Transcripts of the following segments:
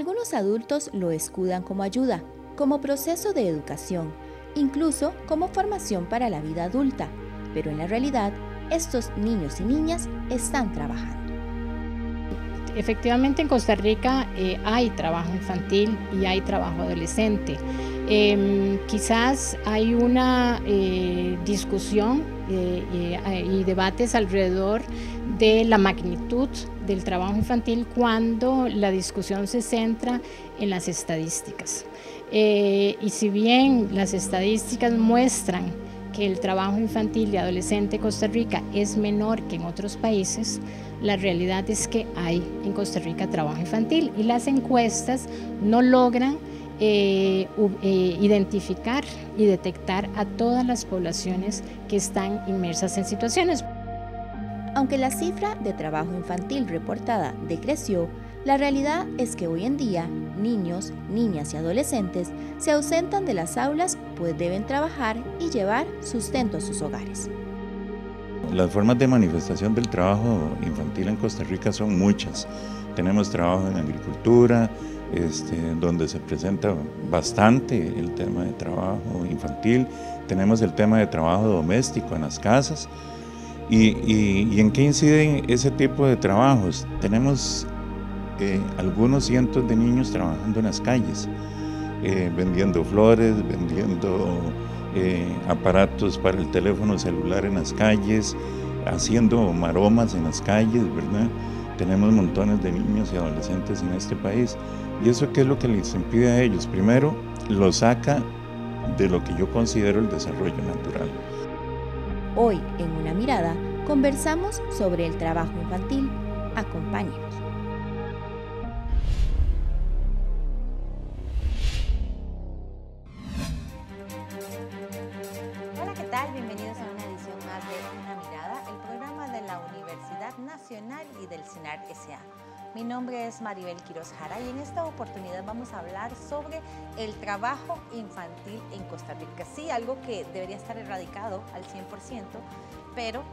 Algunos adultos lo escudan como ayuda, como proceso de educación, incluso como formación para la vida adulta, pero en la realidad, estos niños y niñas están trabajando. Efectivamente, en Costa Rica hay trabajo infantil y hay trabajo adolescente. Quizás hay una discusión y debates alrededor de la magnitud del trabajo infantil cuando la discusión se centra en las estadísticas. Y si bien las estadísticas muestran que el trabajo infantil y adolescente en Costa Rica es menor que en otros países, la realidad es que hay en Costa Rica trabajo infantil y las encuestas no logran identificar y detectar a todas las poblaciones que están inmersas en situaciones. Aunque la cifra de trabajo infantil reportada decreció, la realidad es que hoy en día niños, niñas y adolescentes se ausentan de las aulas pues deben trabajar y llevar sustento a sus hogares. Las formas de manifestación del trabajo infantil en Costa Rica son muchas. Tenemos trabajo en agricultura, donde se presenta bastante el tema de trabajo infantil. Tenemos el tema de trabajo doméstico en las casas. ¿Y en qué inciden ese tipo de trabajos? Tenemos algunos cientos de niños trabajando en las calles, vendiendo flores, vendiendo aparatos para el teléfono celular en las calles, haciendo maromas en las calles, ¿verdad? Tenemos montones de niños y adolescentes en este país. ¿Y eso qué es lo que les impide a ellos? Primero, lo saca de lo que yo considero el desarrollo natural. Hoy, en Una Mirada, conversamos sobre el trabajo infantil. Acompáñenos. Hola, ¿qué tal? Bienvenidos a una edición más de Una Mirada, el programa de la Universidad Nacional y del CINAR S.A. Mi nombre es Maribel Quiroz Jara y en esta oportunidad vamos a hablar sobre el trabajo infantil en Costa Rica. Sí, algo que debería estar erradicado al 100%, pero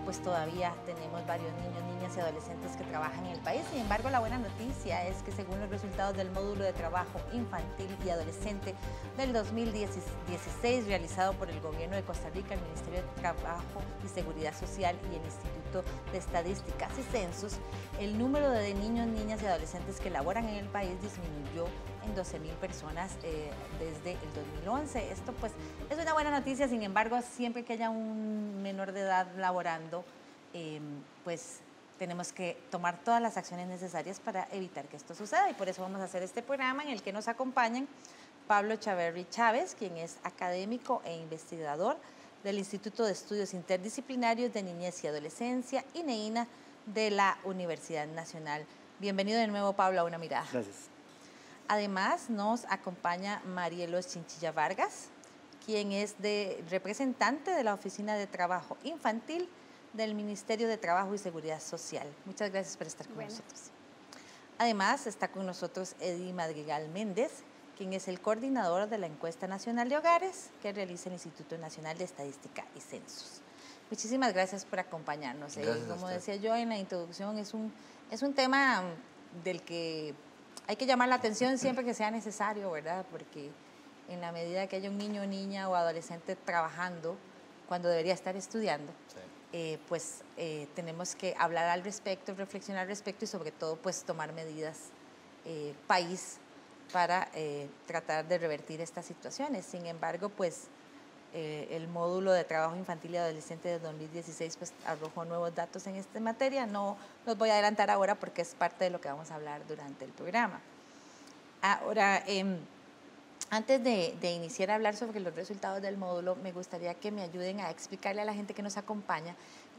pues todavía tenemos varios niños, niñas y adolescentes que trabajan en el país. Sin embargo, la buena noticia es que según los resultados del módulo de trabajo infantil y adolescente del 2016 realizado por el Gobierno de Costa Rica, el Ministerio de Trabajo y Seguridad Social y el Instituto de Estadísticas y Censos, el número de niños, niñas y adolescentes que laboran en el país disminuyó en 12,000 personas desde el 2011. Esto pues es una buena noticia, sin embargo, siempre que haya un menor de edad laborando, pues tenemos que tomar todas las acciones necesarias para evitar que esto suceda y por eso vamos a hacer este programa en el que nos acompañan Pablo Chaverri Chávez, quien es académico e investigador del Instituto de Estudios Interdisciplinarios de Niñez y Adolescencia, INEINA, de la Universidad Nacional. Bienvenido de nuevo, Pablo, a Una Mirada. Gracias. Además, nos acompaña Marielos Chinchilla Vargas, quien es representante de la Oficina de Trabajo Infantil del Ministerio de Trabajo y Seguridad Social. Muchas gracias por estar con nosotros. Además, está con nosotros Eddie Madrigal Méndez, quien es el coordinador de la Encuesta Nacional de Hogares que realiza el Instituto Nacional de Estadística y Censos. Muchísimas gracias por acompañarnos. Como decía yo en la introducción, es un tema del que hay que llamar la atención siempre que sea necesario, ¿verdad? Porque en la medida que haya un niño, niña o adolescente trabajando cuando debería estar estudiando, sí. Tenemos que hablar al respecto, reflexionar al respecto y sobre todo pues tomar medidas país para tratar de revertir estas situaciones. Sin embargo, pues el módulo de trabajo infantil y adolescente de 2016 pues arrojó nuevos datos en esta materia. No los voy a adelantar ahora porque es parte de lo que vamos a hablar durante el programa. Ahora, antes de iniciar a hablar sobre los resultados del módulo, me gustaría que me ayuden a explicarle a la gente que nos acompaña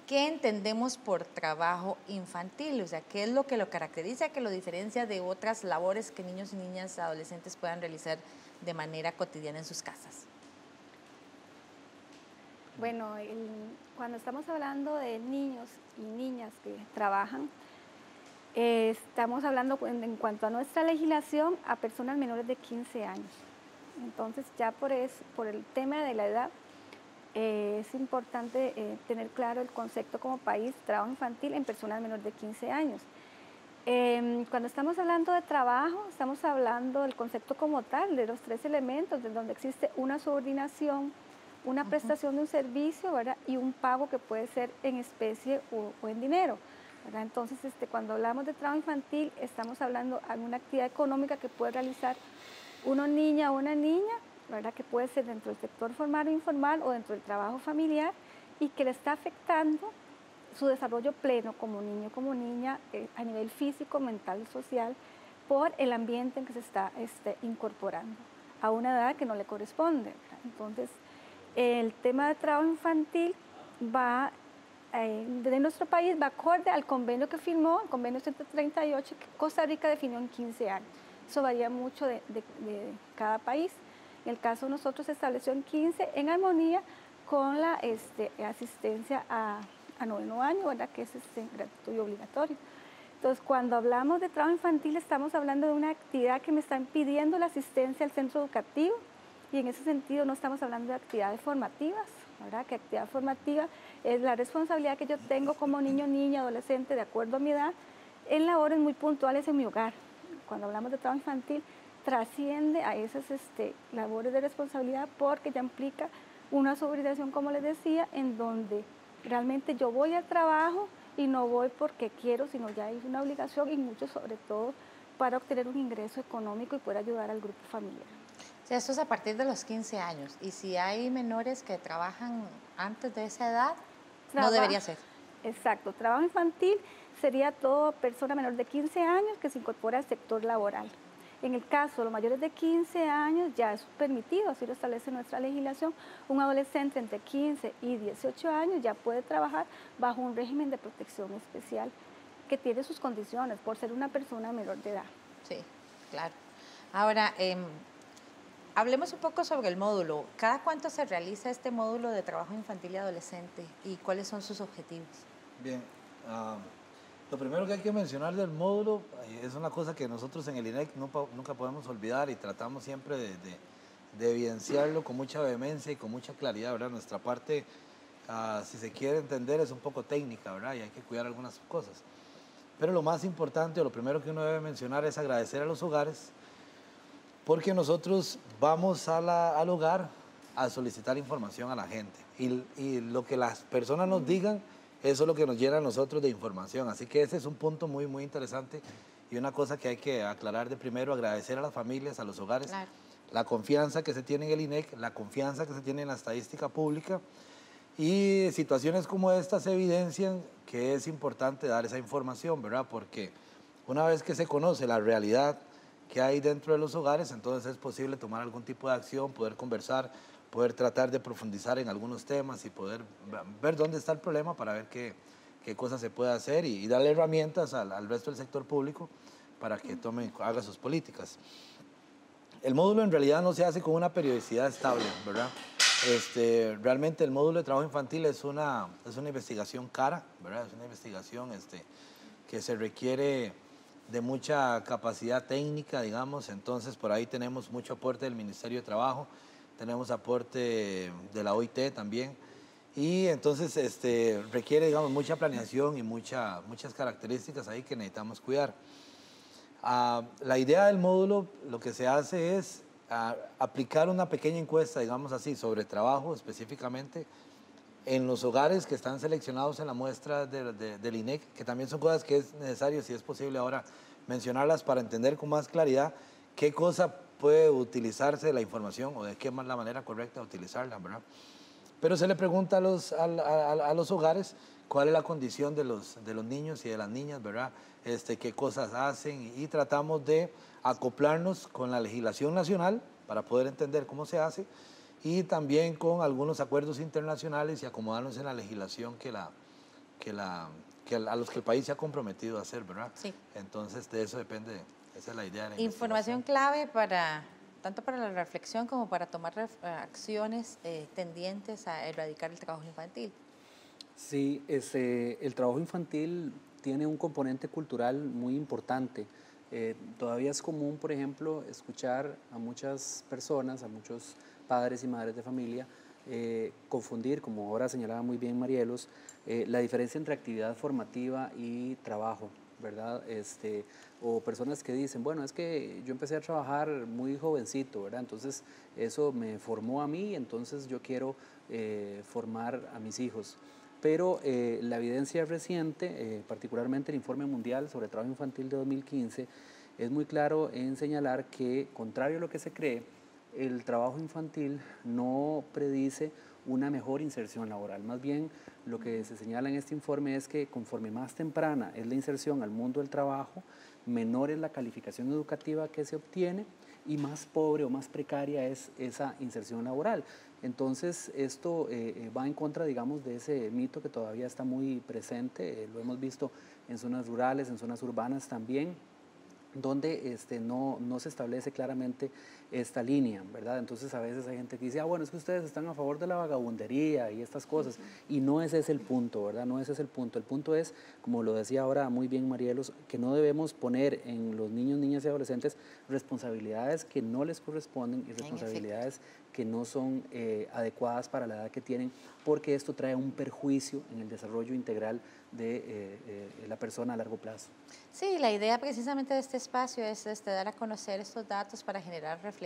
qué entendemos por trabajo infantil, o sea, qué es lo que lo caracteriza, que lo diferencia de otras labores que niños y niñas adolescentes puedan realizar de manera cotidiana en sus casas. Bueno, cuando estamos hablando de niños y niñas que trabajan, estamos hablando en cuanto a nuestra legislación a personas menores de 15 años. Entonces ya por el tema de la edad es importante tener claro el concepto como país, trabajo infantil en personas menores de 15 años. Cuando estamos hablando de trabajo, estamos hablando del concepto como tal, de los 3 elementos, de donde existe una subordinación, una prestación de un servicio, ¿verdad? Y un pago que puede ser en especie o en dinero, ¿verdad? Entonces, cuando hablamos de trabajo infantil, estamos hablando de una actividad económica que puede realizar una niña o una niña, ¿verdad? Que puede ser dentro del sector formal o informal o dentro del trabajo familiar y que le está afectando su desarrollo pleno como niño, como niña, a nivel físico, mental y social, por el ambiente en que se está incorporando a una edad que no le corresponde, ¿verdad? Entonces, el tema de trabajo infantil va, de nuestro país, va acorde al convenio que firmó, el convenio 138, que Costa Rica definió en 15 años. Eso varía mucho de cada país. En el caso de nosotros se estableció en 15, en armonía con la asistencia a noveno año, ¿verdad? Que es gratuito y obligatorio. Entonces, cuando hablamos de trabajo infantil, estamos hablando de una actividad que me está impidiendo la asistencia al centro educativo, y en ese sentido no estamos hablando de actividades formativas, ¿verdad? Que actividad formativa es la responsabilidad que yo tengo como niño, niña, adolescente, de acuerdo a mi edad, en labores muy puntuales en mi hogar. Cuando hablamos de trabajo infantil, trasciende a esas labores de responsabilidad, porque ya implica una subordinación, como les decía, en donde realmente yo voy al trabajo y no voy porque quiero, sino ya hay una obligación, y mucho sobre todo para obtener un ingreso económico y poder ayudar al grupo familiar. O sea, esto es a partir de los 15 años. Y si hay menores que trabajan antes de esa edad, no debería ser. Exacto. Trabajo infantil sería toda persona menor de 15 años que se incorpora al sector laboral. En el caso de los mayores de 15 años ya es permitido, así lo establece nuestra legislación. Un adolescente entre 15 y 18 años ya puede trabajar bajo un régimen de protección especial que tiene sus condiciones por ser una persona menor de edad. Sí, claro. Ahora, hablemos un poco sobre el módulo. ¿Cada cuánto se realiza este módulo de trabajo infantil y adolescente y cuáles son sus objetivos? Bien, lo primero que hay que mencionar del módulo es una cosa que nosotros en el INEC nunca podemos olvidar, y tratamos siempre de evidenciarlo con mucha vehemencia y con mucha claridad, ¿verdad? Nuestra parte, si se quiere entender, es un poco técnica, ¿verdad? Y hay que cuidar algunas cosas. Pero lo más importante, o lo primero que uno debe mencionar, es agradecer a los hogares, porque nosotros vamos al hogar a solicitar información a la gente, y lo que las personas nos digan, eso es lo que nos llena a nosotros de información. Así que ese es un punto muy, muy interesante, y una cosa que hay que aclarar de primero: agradecer a las familias, a los hogares, claro, la confianza que se tiene en el INEC, la confianza que se tiene en la estadística pública, y situaciones como estas evidencian que es importante dar esa información, ¿verdad? Porque una vez que se conoce la realidad que hay dentro de los hogares, entonces es posible tomar algún tipo de acción, poder conversar, poder tratar de profundizar en algunos temas y poder ver dónde está el problema para ver qué cosas se puede hacer, y darle herramientas al resto del sector público para que haga sus políticas. El módulo en realidad no se hace con una periodicidad estable, ¿verdad? Realmente el módulo de trabajo infantil es una investigación cara, ¿verdad? Es una investigación que se requiere de mucha capacidad técnica, digamos. Entonces, por ahí tenemos mucho aporte del Ministerio de Trabajo, tenemos aporte de la OIT también, y entonces requiere, digamos, mucha planeación y muchas características ahí que necesitamos cuidar. La idea del módulo, lo que se hace es aplicar una pequeña encuesta, digamos así, sobre trabajo específicamente en los hogares que están seleccionados en la muestra del INEC, que también son cosas que es necesario, si es posible ahora, mencionarlas para entender con más claridad qué cosa puede utilizarse de la información, o de qué es la manera correcta de utilizarla, ¿verdad? Pero se le pregunta a los hogares cuál es la condición de los niños y de las niñas, ¿verdad? Qué cosas hacen, y tratamos de acoplarnos con la legislación nacional para poder entender cómo se hace, y también con algunos acuerdos internacionales, y acomodarnos en la legislación a los que el país se ha comprometido a hacer, ¿verdad? Sí. Entonces, de eso depende, esa es la idea de la información clave tanto para la reflexión como para tomar acciones tendientes a erradicar el trabajo infantil. Sí, el trabajo infantil tiene un componente cultural muy importante. Todavía es común, por ejemplo, escuchar a muchas personas, a muchos padres y madres de familia, confundir, como ahora señalaba muy bien Marielos, la diferencia entre actividad formativa y trabajo. ¿verdad? O personas que dicen, bueno, es que yo empecé a trabajar muy jovencito, ¿verdad? Entonces eso me formó a mí, entonces yo quiero formar a mis hijos. Pero la evidencia reciente, particularmente el Informe Mundial sobre Trabajo Infantil de 2015, es muy claro en señalar que, contrario a lo que se cree, el trabajo infantil no predice una mejor inserción laboral. Más bien, lo que se señala en este informe es que conforme más temprana es la inserción al mundo del trabajo, menor es la calificación educativa que se obtiene y más pobre o más precaria es esa inserción laboral. Entonces, esto va en contra, digamos, de ese mito que todavía está muy presente, lo hemos visto en zonas rurales, en zonas urbanas también, donde no se establece claramente esta línea, ¿verdad? Entonces a veces hay gente que dice, bueno, es que ustedes están a favor de la vagabundería y estas cosas, y no ese es el punto, ¿verdad? No ese es el punto es, como lo decía ahora muy bien Marielos, que no debemos poner en los niños, niñas y adolescentes responsabilidades que no les corresponden y responsabilidades que no son adecuadas para la edad que tienen, porque esto trae un perjuicio en el desarrollo integral de la persona a largo plazo. Sí, la idea precisamente de este espacio es dar a conocer estos datos para generar reflexión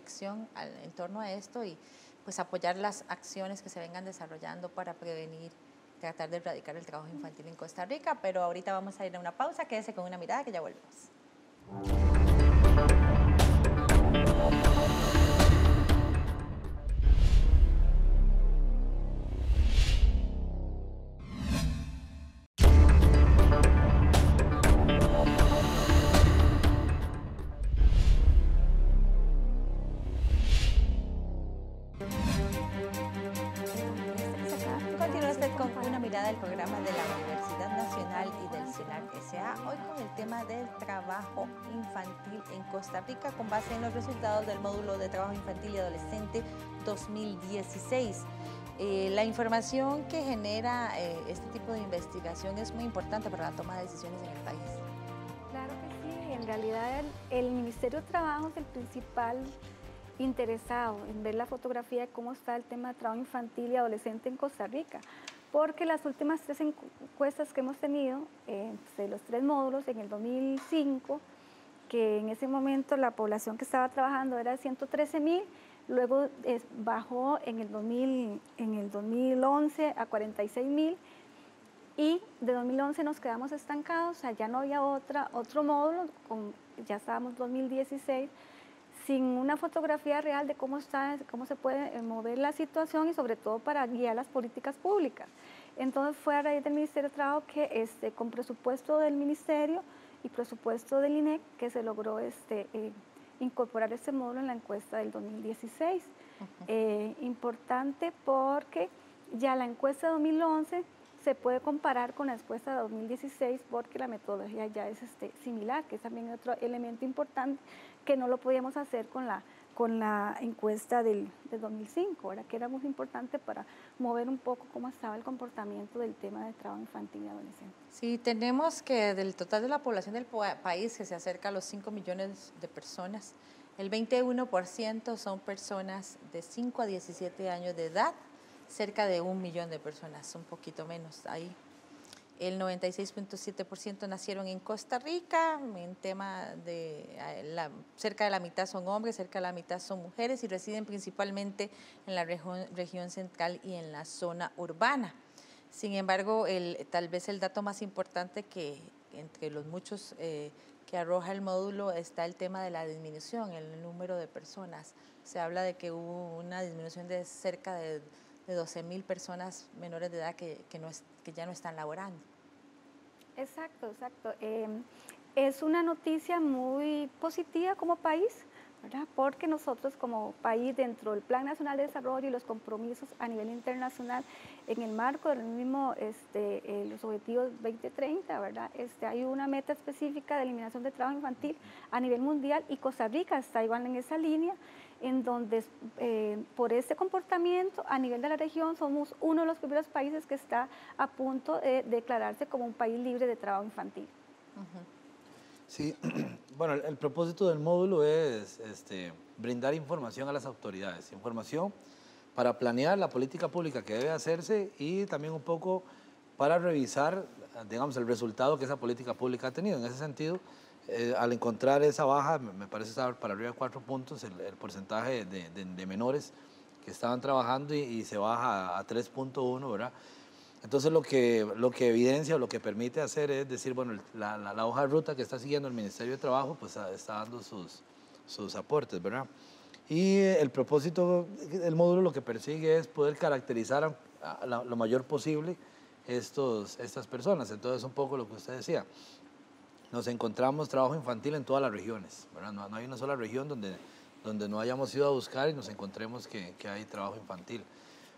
en torno a esto y pues apoyar las acciones que se vengan desarrollando para prevenir, tratar de erradicar el trabajo infantil en Costa Rica, pero ahorita vamos a ir a una pausa, quédese con una mirada que ya volvemos. Del programa de la Universidad Nacional y del CELAC S.A. hoy con el tema del trabajo infantil en Costa Rica con base en los resultados del módulo de trabajo infantil y adolescente 2016. La información que genera este tipo de investigación es muy importante para la toma de decisiones en el país. Claro que sí, en realidad el Ministerio de Trabajo es el principal interesado en ver la fotografía de cómo está el tema de trabajo infantil y adolescente en Costa Rica. Porque las últimas 3 encuestas que hemos tenido, de los 3 módulos, en el 2005, que en ese momento la población que estaba trabajando era de 113,000, luego bajó en el 2011 a 46,000, y de 2011 nos quedamos estancados, o sea, ya no había otro módulo, ya estábamos en 2016, sin una fotografía real de cómo se puede mover la situación y sobre todo para guiar las políticas públicas. Entonces fue a raíz del Ministerio de Trabajo que con presupuesto del Ministerio y presupuesto del INEC que se logró incorporar este módulo en la encuesta del 2016. Importante porque ya la encuesta de 2011 se puede comparar con la encuesta de 2016 porque la metodología ya es similar, que es también otro elemento importante que no lo podíamos hacer con la encuesta del 2005, ¿verdad? Que era muy importante para mover un poco cómo estaba el comportamiento del tema de trabajo infantil y adolescente. Sí, tenemos que del total de la población del país, que se acerca a los 5 millones de personas, el 21% son personas de 5 a 17 años de edad, cerca de 1 millón de personas, un poquito menos ahí. El 96.7% nacieron en Costa Rica, en tema de cerca de la mitad son hombres, cerca de la mitad son mujeres y residen principalmente en la región central y en la zona urbana. Sin embargo, tal vez el dato más importante que entre los muchos que arroja el módulo está el tema de la disminución en el número de personas. Se habla de que hubo una disminución de cerca de 12,000 personas menores de edad que ya no están laborando. Exacto. Es una noticia muy positiva como país, ¿verdad? Porque nosotros como país, dentro del Plan Nacional de Desarrollo y los compromisos a nivel internacional, en el marco del mismo los objetivos 2030, ¿verdad? Hay una meta específica de eliminación de trabajo infantil a nivel mundial y Costa Rica está igual en esa línea, en donde por este comportamiento a nivel de la región somos uno de los primeros países que está a punto de declararse como un país libre de trabajo infantil. Sí, bueno, el propósito del módulo es brindar información a las autoridades, información para planear la política pública que debe hacerse y también un poco para revisar digamos, el resultado que esa política pública ha tenido. En ese sentido, al encontrar esa baja, me parece estar para arriba de 4 puntos el porcentaje de menores que estaban trabajando y se baja a 3.1, ¿verdad? Entonces lo que evidencia o lo que permite hacer es decir, bueno, la hoja de ruta que está siguiendo el Ministerio de Trabajo pues está dando sus aportes, ¿verdad? Y el propósito del módulo lo que persigue es poder caracterizar lo mayor posible estas personas. Entonces un poco lo que usted decía, nos encontramos trabajo infantil en todas las regiones, ¿verdad? No hay una sola región donde no hayamos ido a buscar y nos encontremos que hay trabajo infantil.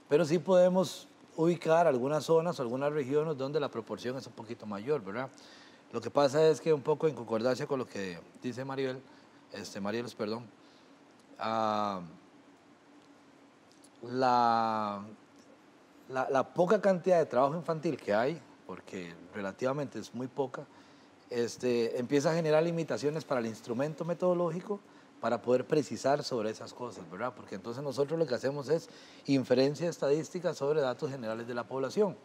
Pero sí podemos ubicar algunas zonas o algunas regiones donde la proporción es un poquito mayor, ¿verdad? Lo que pasa es que un poco en concordancia con lo que dice Marielos, la poca cantidad de trabajo infantil que hay, porque relativamente es muy poca, empieza a generar limitaciones para el instrumento metodológico para poder precisar sobre esas cosas, ¿verdad? Porque entonces nosotros lo que hacemos es inferencia estadística sobre datos generales de la población.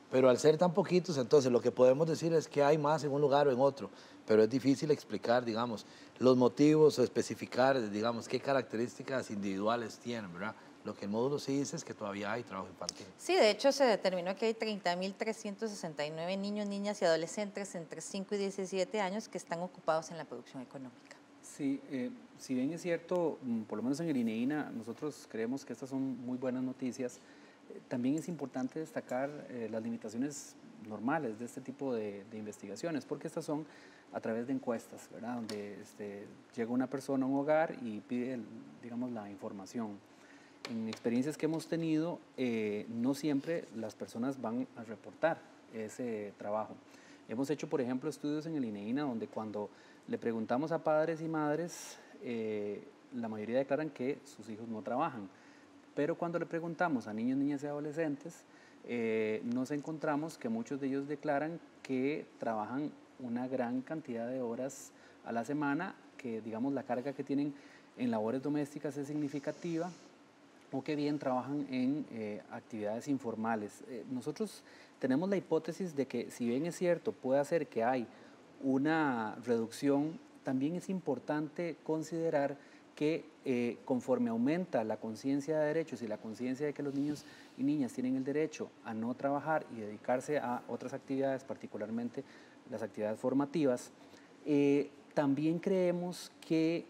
Pero al ser tan poquitos, entonces lo que podemos decir es que hay más en un lugar o en otro, pero es difícil explicar, digamos, los motivos o especificar, digamos, qué características individuales tienen, ¿verdad? Lo que el módulo sí dice es que todavía hay trabajo infantil. Sí, de hecho se determinó que hay 30.369 niños, niñas y adolescentes entre 5 y 17 años que están ocupados en la producción económica. Sí, si bien es cierto, por lo menos en el INEINA, nosotros creemos que estas son muy buenas noticias, también es importante destacar las limitaciones normales de este tipo de investigaciones, porque estas son a través de encuestas, ¿verdad? Donde llega una persona a un hogar y pide, digamos, la información. En experiencias que hemos tenido, no siempre las personas van a reportar ese trabajo. Hemos hecho, por ejemplo, estudios en el INEINA donde cuando le preguntamos a padres y madres, la mayoría declaran que sus hijos no trabajan. Pero cuando le preguntamos a niños, niñas y adolescentes, nos encontramos que muchos de ellos declaran que trabajan una gran cantidad de horas a la semana, que digamos la carga que tienen en labores domésticas es significativa, o que bien trabajan en actividades informales. Nosotros tenemos la hipótesis de que si bien es cierto, puede ser que hay una reducción, también es importante considerar que conforme aumenta la conciencia de derechos y la conciencia de que los niños y niñas tienen el derecho a no trabajar y dedicarse a otras actividades, particularmente las actividades formativas, también creemos que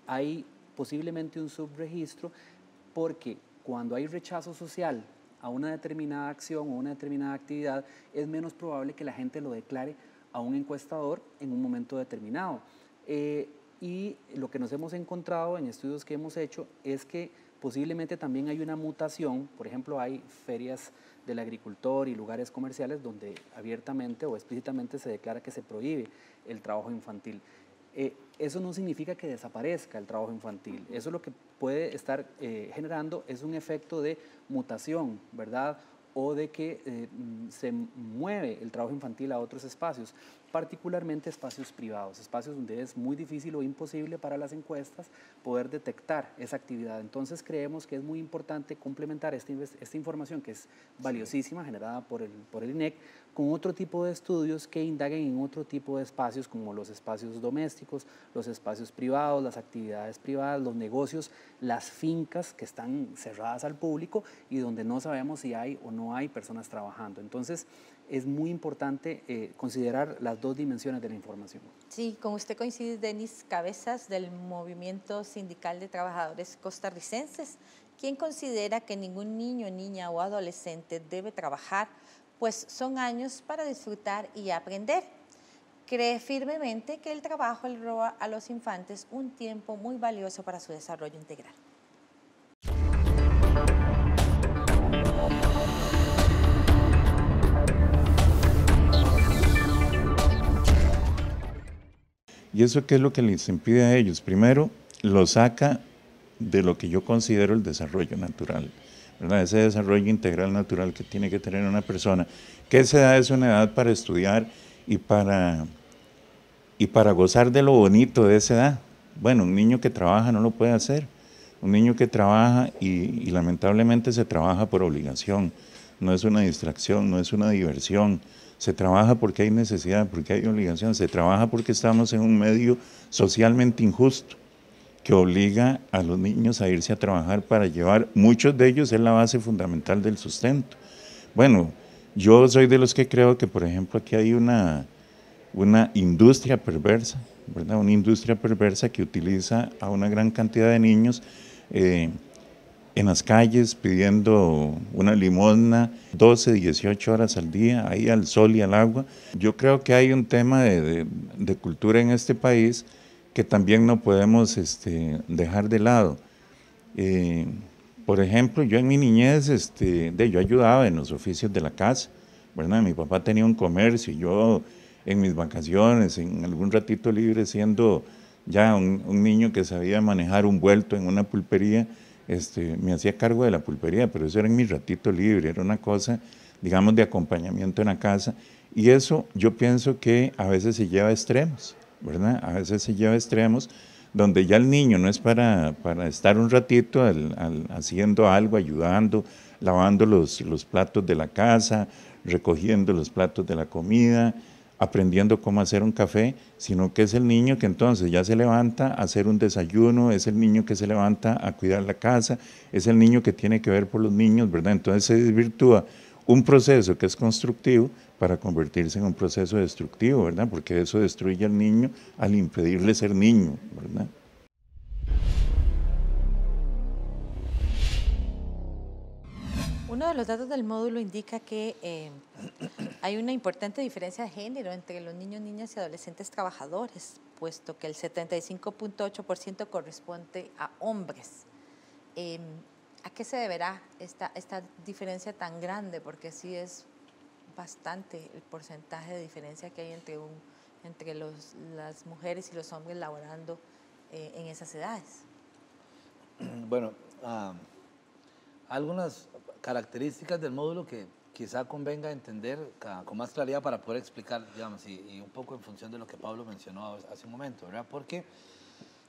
hay posiblemente un subregistro, porque cuando hay rechazo social a una determinada acción o una determinada actividad, es menos probable que la gente lo declare a un encuestador en un momento determinado. Y lo que nos hemos encontrado en estudios que hemos hecho es que posiblemente también hay una mutación. Por ejemplo, hay ferias del agricultor y lugares comerciales donde abiertamente o explícitamente se declara que se prohíbe el trabajo infantil. Eso no significa que desaparezca el trabajo infantil. Eso lo que puede estar generando es un efecto de mutación, ¿verdad? O de que se mueve el trabajo infantil a otros espacios, particularmente espacios privados, espacios donde es muy difícil o imposible para las encuestas poder detectar esa actividad. Entonces creemos que es muy importante complementar esta información que es valiosísima, generada por el INEC, con otro tipo de estudios que indaguen en otro tipo de espacios, como los espacios domésticos, los espacios privados, las actividades privadas, los negocios, las fincas que están cerradas al público y donde no sabemos si hay o no hay personas trabajando. Entonces, es muy importante considerar las dos dimensiones de la información. Sí, con usted coincide Denis Cabezas del Movimiento Sindical de Trabajadores Costarricenses, quien considera que ningún niño, niña o adolescente debe trabajar, pues son años para disfrutar y aprender. Cree firmemente que el trabajo le roba a los infantes un tiempo muy valioso para su desarrollo integral. ¿Y eso qué es lo que les impide a ellos? Primero, lo saca de lo que yo considero el desarrollo natural, ¿verdad? Ese desarrollo integral natural que tiene que tener una persona, que esa edad es una edad para estudiar y para gozar de lo bonito de esa edad. Bueno, un niño que trabaja no lo puede hacer. Un niño que trabaja y lamentablemente se trabaja por obligación, no es una distracción, no es una diversión. Se trabaja porque hay necesidad, porque hay obligación, se trabaja porque estamos en un medio socialmente injusto que obliga a los niños a irse a trabajar para llevar, muchos de ellos es la base fundamental del sustento. Bueno, yo soy de los que creo que, por ejemplo, aquí hay una industria perversa, ¿verdad? Una industria perversa que utiliza a una gran cantidad de niños en las calles pidiendo una limosna 12, 18 horas al día, ahí al sol y al agua. Yo creo que hay un tema de cultura en este país que también no podemos dejar de lado. Por ejemplo, yo en mi niñez, yo ayudaba en los oficios de la casa, ¿verdad? Mi papá tenía un comercio, y yo en mis vacaciones, en algún ratito libre, siendo ya un niño que sabía manejar un vuelto en una pulpería, me hacía cargo de la pulpería, pero eso era en mi ratito libre, era una cosa, digamos, de acompañamiento en la casa, y eso yo pienso que a veces se lleva a extremos, ¿verdad? A veces se lleva a extremos donde ya el niño no es para estar un ratito haciendo algo, ayudando, lavando los platos de la casa, recogiendo los platos de la comida, aprendiendo cómo hacer un café, sino que es el niño que entonces ya se levanta a hacer un desayuno, es el niño que se levanta a cuidar la casa, es el niño que tiene que ver por los niños, ¿verdad? Entonces se desvirtúa un proceso que es constructivo para convertirse en un proceso destructivo, ¿verdad? Porque eso destruye al niño al impedirle ser niño, ¿verdad? Uno de los datos del módulo indica que hay una importante diferencia de género entre los niños, niñas y adolescentes trabajadores, puesto que el 75.8% corresponde a hombres. ¿A qué se deberá esta diferencia tan grande? Porque sí es bastante el porcentaje de diferencia que hay entre las mujeres y los hombres laborando en esas edades. Bueno, algunas características del módulo que quizá convenga entender con más claridad para poder explicar, digamos, y un poco en función de lo que Pablo mencionó hace un momento, ¿verdad? Porque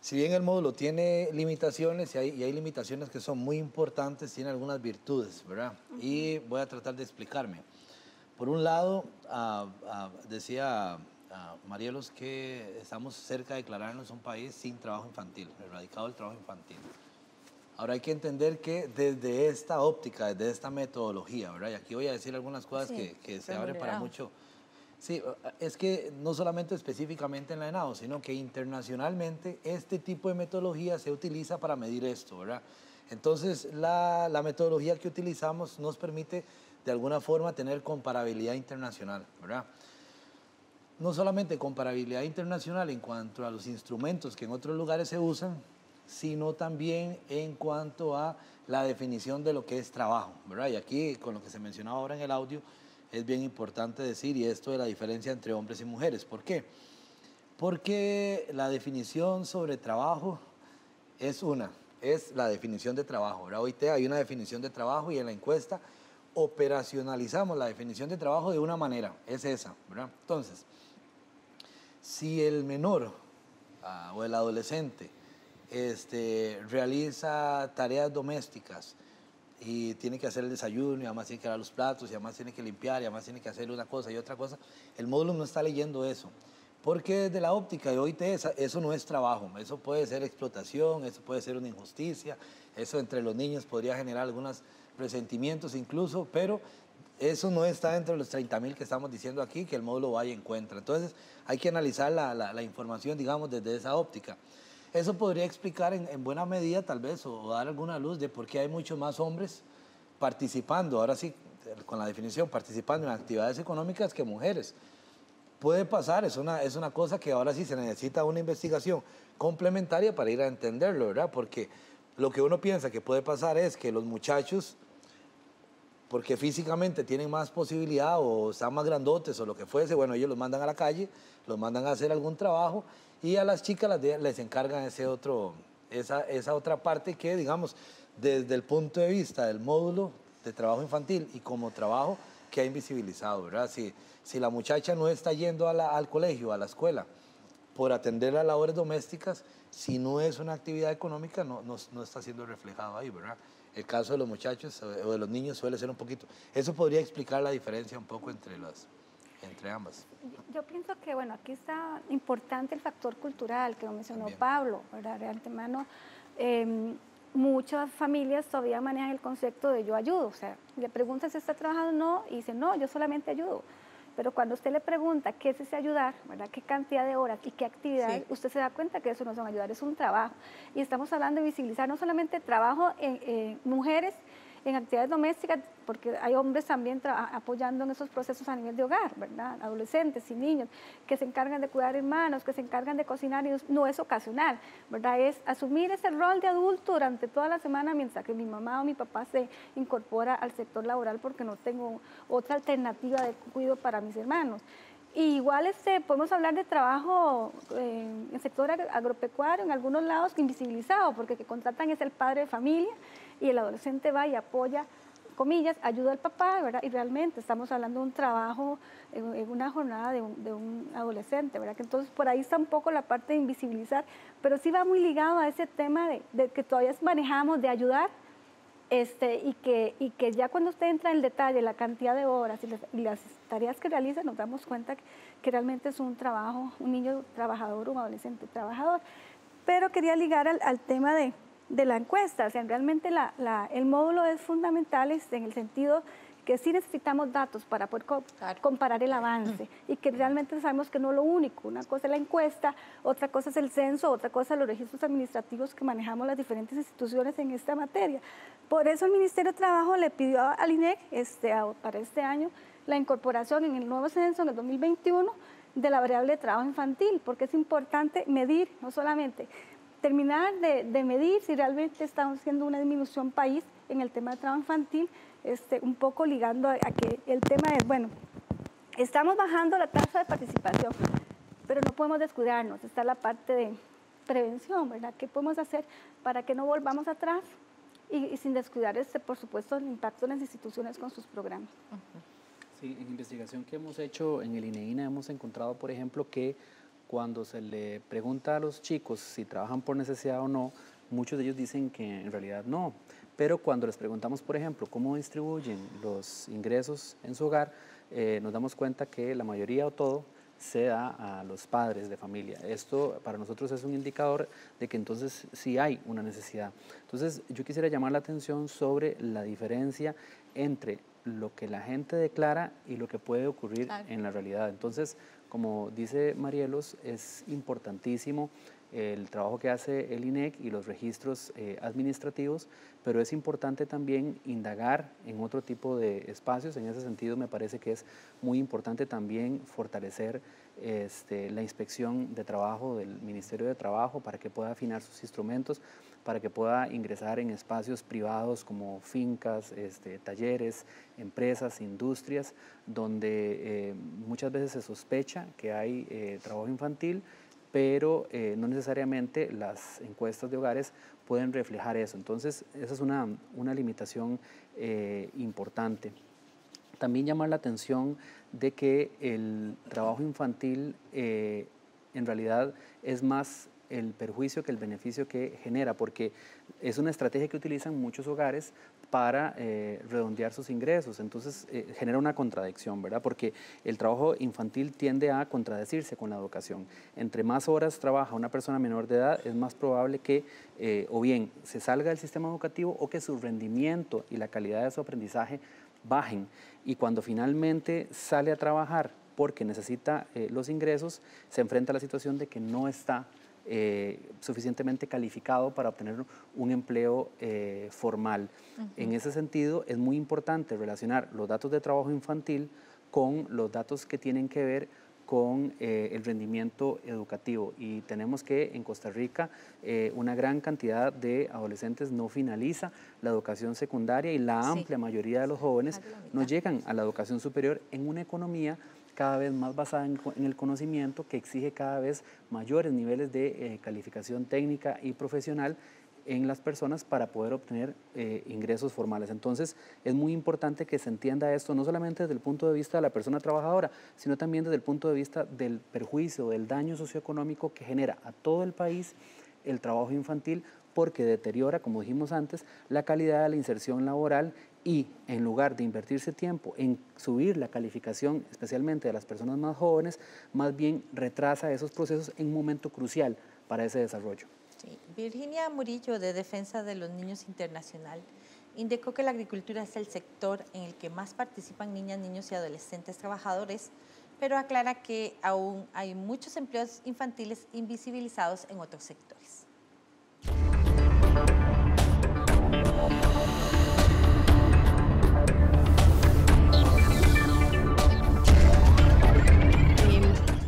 si bien el módulo tiene limitaciones y hay limitaciones que son muy importantes, tiene algunas virtudes, ¿verdad? Y voy a tratar de explicarme. Por un lado, decía Marielos que estamos cerca de declararnos un país sin trabajo infantil, erradicado el trabajo infantil. Ahora hay que entender que desde esta óptica, desde esta metodología, ¿verdad? Y aquí voy a decir algunas cosas que se abren para mucho. Sí, es que no solamente específicamente en la ENAO, sino que internacionalmente este tipo de metodología se utiliza para medir esto, ¿verdad? Entonces la metodología que utilizamos nos permite de alguna forma tener comparabilidad internacional, ¿verdad? No solamente comparabilidad internacional en cuanto a los instrumentos que en otros lugares se usan, sino también en cuanto a la definición de lo que es trabajo, ¿verdad? Y aquí, con lo que se mencionaba ahora en el audio, es bien importante decir, y esto de la diferencia entre hombres y mujeres. ¿Por qué? Porque la definición sobre trabajo es la definición de trabajo, ¿verdad? Hoy hay una definición de trabajo y en la encuesta operacionalizamos la definición de trabajo de una manera, es esa, ¿verdad? Entonces, si el menor o el adolescente realiza tareas domésticas y tiene que hacer el desayuno y además tiene que lavar los platos y además tiene que limpiar y además tiene que hacer una cosa y otra cosa, el módulo no está leyendo eso, porque desde la óptica de OIT eso no es trabajo, eso puede ser explotación, eso puede ser una injusticia, eso entre los niños podría generar algunos resentimientos incluso, pero eso no está dentro de los 30.000 que estamos diciendo aquí, que el módulo vaya en contra. Entonces hay que analizar la información, digamos, desde esa óptica. Eso podría explicar en buena medida tal vez o dar alguna luz de por qué hay muchos más hombres participando, ahora sí, con la definición, participando en actividades económicas que mujeres. Puede pasar, es una cosa que ahora sí se necesita una investigación complementaria para ir a entenderlo, ¿verdad? Porque lo que uno piensa que puede pasar es que los muchachos, porque físicamente tienen más posibilidad o están más grandotes o lo que fuese, bueno, ellos los mandan a la calle, los mandan a hacer algún trabajo y a las chicas les encargan esa otra parte que, digamos, desde el punto de vista del módulo de trabajo infantil y como trabajo que ha invisibilizado, ¿verdad? Si la muchacha no está yendo al colegio, a la escuela, por atender las labores domésticas, si no es una actividad económica, no está siendo reflejado ahí, ¿verdad? El caso de los muchachos o de los niños suele ser un poquito. Eso podría explicar la diferencia un poco entre ambas. Yo pienso que, bueno, aquí está importante el factor cultural que mencionó También. Pablo, ¿verdad? De antemano, muchas familias todavía manejan el concepto de yo ayudo, o sea, le preguntan si está trabajando o no, y dice, no, yo solamente ayudo. Pero cuando usted le pregunta qué es ese ayudar, ¿verdad? Qué cantidad de horas y qué actividades, Sí. usted se da cuenta que eso no son ayudar, es un trabajo. Y estamos hablando de visibilizar no solamente trabajo en mujeres, en actividades domésticas, porque hay hombres también apoyando en esos procesos a nivel de hogar, ¿verdad? Adolescentes y niños que se encargan de cuidar hermanos, que se encargan de cocinar, y no es ocasional, ¿verdad? Es asumir ese rol de adulto durante toda la semana mientras que mi mamá o mi papá se incorpora al sector laboral porque no tengo otra alternativa de cuidado para mis hermanos. Y igual podemos hablar de trabajo en el sector agropecuario, en algunos lados invisibilizado, porque que contratan es el padre de familia y el adolescente va y apoya, comillas, ayuda al papá, ¿verdad? Y realmente estamos hablando de un trabajo en una jornada de un adolescente, ¿verdad? Que entonces por ahí está un poco la parte de invisibilizar, pero sí va muy ligado a ese tema de que todavía manejamos de ayudar, y que ya cuando usted entra en el detalle, la cantidad de horas y las tareas que realiza, nos damos cuenta que realmente es un trabajo, un niño trabajador, un adolescente trabajador. Pero quería ligar al tema de la encuesta, o sea, realmente el módulo es fundamental en el sentido que sí necesitamos datos para poder comparar el avance y que realmente sabemos que no es lo único. Una cosa es la encuesta, otra cosa es el censo, otra cosa es los registros administrativos que manejamos las diferentes instituciones en esta materia. Por eso el Ministerio de Trabajo le pidió al INEC para este año la incorporación en el nuevo censo en el 2021 de la variable de trabajo infantil, porque es importante medir, no solamente terminar de medir si realmente estamos haciendo una disminución país en el tema de trabajo infantil, un poco ligando a que el tema es, bueno, estamos bajando la tasa de participación, pero no podemos descuidarnos, está la parte de prevención, ¿verdad? ¿Qué podemos hacer para que no volvamos atrás y sin descuidar, por supuesto, el impacto en las instituciones con sus programas? Sí, en investigación que hemos hecho en el INEINA hemos encontrado, por ejemplo, que cuando se le pregunta a los chicos si trabajan por necesidad o no, muchos de ellos dicen que en realidad no. Pero cuando les preguntamos, por ejemplo, cómo distribuyen los ingresos en su hogar, nos damos cuenta que la mayoría o todo se da a los padres de familia. Esto para nosotros es un indicador de que entonces sí hay una necesidad. Entonces yo quisiera llamar la atención sobre la diferencia entre lo que la gente declara y lo que puede ocurrir en la realidad. Entonces, como dice Marielos, es importantísimo el trabajo que hace el INEC y los registros administrativos, pero es importante también indagar en otro tipo de espacios. En ese sentido, me parece que es muy importante también fortalecer la inspección de trabajo del Ministerio de Trabajo para que pueda afinar sus instrumentos, para que pueda ingresar en espacios privados como fincas, talleres, empresas, industrias, donde muchas veces se sospecha que hay trabajo infantil, pero no necesariamente las encuestas de hogares pueden reflejar eso. Entonces, esa es una limitación importante. También llamar la atención de que el trabajo infantil en realidad es más el perjuicio que el beneficio que genera, porque es una estrategia que utilizan muchos hogares para redondear sus ingresos. Entonces genera una contradicción, ¿verdad? Porque el trabajo infantil tiende a contradecirse con la educación. Entre más horas trabaja una persona menor de edad, es más probable que o bien se salga del sistema educativo o que su rendimiento y la calidad de su aprendizaje bajen. Y cuando finalmente sale a trabajar porque necesita los ingresos, se enfrenta a la situación de que no está suficientemente calificado para obtener un empleo formal. En ese sentido, es muy importante relacionar los datos de trabajo infantil con los datos que tienen que ver con el rendimiento educativo. Y tenemos que en Costa Rica una gran cantidad de adolescentes no finaliza la educación secundaria y la amplia mayoría de los jóvenes no llegan a la educación superior en una economía cada vez más basada en el conocimiento, que exige cada vez mayores niveles de calificación técnica y profesional en las personas para poder obtener ingresos formales. Entonces, es muy importante que se entienda esto, no solamente desde el punto de vista de la persona trabajadora, sino también desde el punto de vista del perjuicio, del daño socioeconómico que genera a todo el país el trabajo infantil porque deteriora, como dijimos antes, la calidad de la inserción laboral y en lugar de invertirse tiempo en subir la calificación, especialmente de las personas más jóvenes, más bien retrasa esos procesos en un momento crucial para ese desarrollo. Sí. Virginia Murillo, de Defensa de los Niños Internacional, indicó que la agricultura es el sector en el que más participan niñas, niños y adolescentes trabajadores, pero aclara que aún hay muchos empleos infantiles invisibilizados en otros sectores.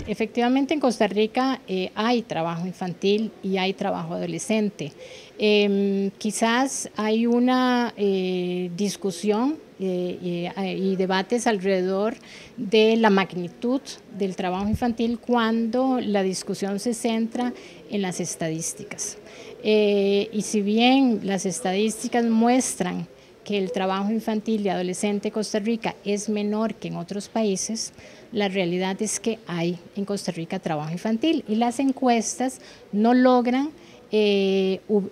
Efectivamente, en Costa Rica hay trabajo infantil y hay trabajo adolescente. Quizás hay una discusión y debates alrededor de la magnitud del trabajo infantil cuando la discusión se centra en las estadísticas. Y si bien las estadísticas muestran que el trabajo infantil y adolescente en Costa Rica es menor que en otros países, la realidad es que hay en Costa Rica trabajo infantil y las encuestas no logran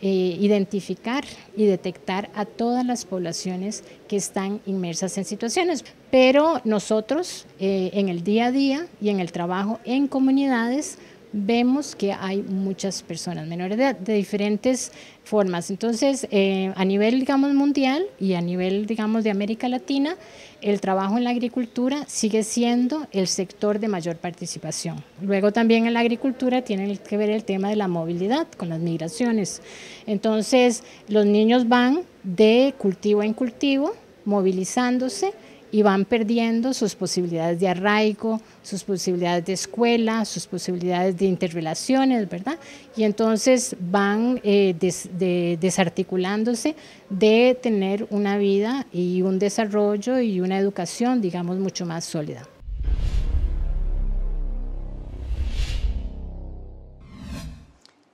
identificar y detectar a todas las poblaciones que están inmersas en situaciones. Pero nosotros en el día a día y en el trabajo en comunidades vemos que hay muchas personas menores de edad de diferentes formas. Entonces, a nivel, digamos, mundial y a nivel, digamos, de América Latina, el trabajo en la agricultura sigue siendo el sector de mayor participación. Luego también en la agricultura tiene que ver el tema de la movilidad con las migraciones. Entonces, los niños van de cultivo en cultivo, movilizándose, y van perdiendo sus posibilidades de arraigo, sus posibilidades de escuela, sus posibilidades de interrelaciones, ¿verdad? Y entonces van desarticulándose de tener una vida y un desarrollo y una educación, digamos, mucho más sólida.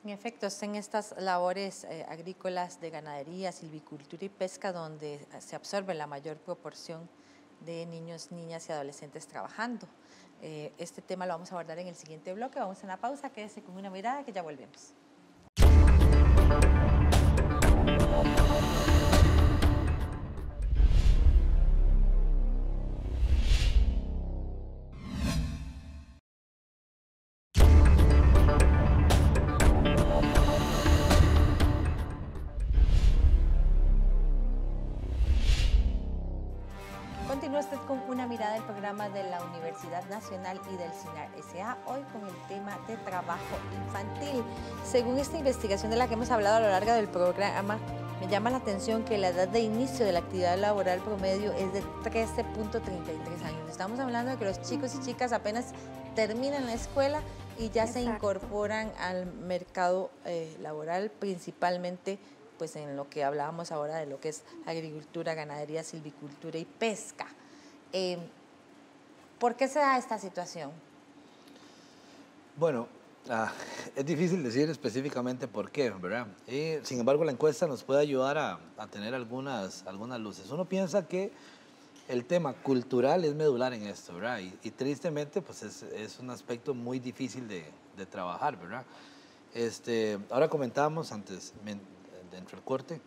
En efecto, en estas labores agrícolas de ganadería, silvicultura y pesca donde se absorbe la mayor proporción de niños, niñas y adolescentes trabajando. Este tema lo vamos a abordar en el siguiente bloque. Vamos a una pausa, quédese con una mirada que ya volvemos. Continúa usted con una mirada del programa de la Universidad Nacional y del CINAR S.A. hoy con el tema de trabajo infantil. Según esta investigación de la que hemos hablado a lo largo del programa, me llama la atención que la edad de inicio de la actividad laboral promedio es de 13.33 años. Estamos hablando de que los chicos y chicas apenas terminan la escuela y ya se incorporan al mercado laboral, principalmente pues en lo que hablábamos ahora de lo que es agricultura, ganadería, silvicultura y pesca. ¿Por qué se da esta situación? Bueno, es difícil decir específicamente por qué, ¿verdad? Sin embargo, la encuesta nos puede ayudar a tener algunas luces. Uno piensa que el tema cultural es medular en esto, ¿verdad? Y tristemente, pues es un aspecto muy difícil de trabajar, ¿verdad? Ahora comentábamos antes, dentro del corte,